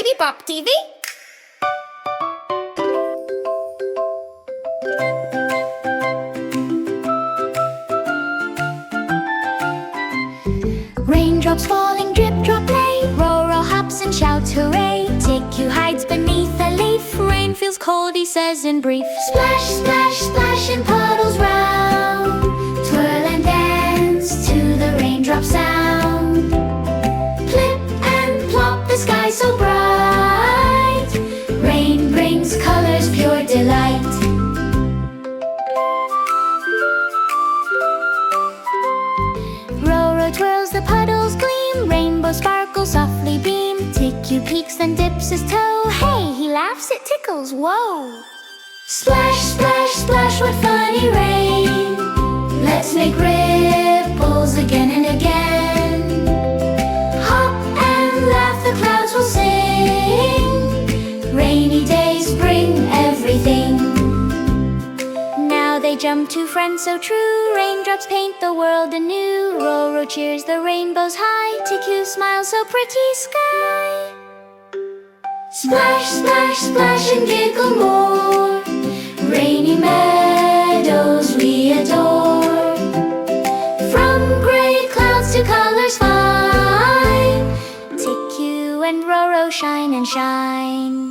Baby Bop TV. Raindrops falling, drip, drop, play. Roro hops and shouts, hooray. Tiku hides beneath a leaf. Rain feels cold, he says in brief. Splash, splash, splash, and puddles round. Twirl and dance to the raindrop sound. Plip and plop, the sky so bright. Rain brings colors, pure delight. Roro twirls, the puddles gleam. Rainbow sparkles, softly beam. Tiku peeks and dips his toe. Hey, he laughs, it tickles, whoa! Splash, splash, splash, what funny rain. Let's make ripples again and again. Hop and laugh, the clouds will sing. Rainy days bring everything. Now they jump, two friends so true. Raindrops paint the world anew. Roro cheers, the rainbows high. Tiku smiles, so pretty sky. Splash, splash, splash, and giggle more. Rainy meadows we adore. From gray clouds to colors fine. Tiku and Roro shine and shine.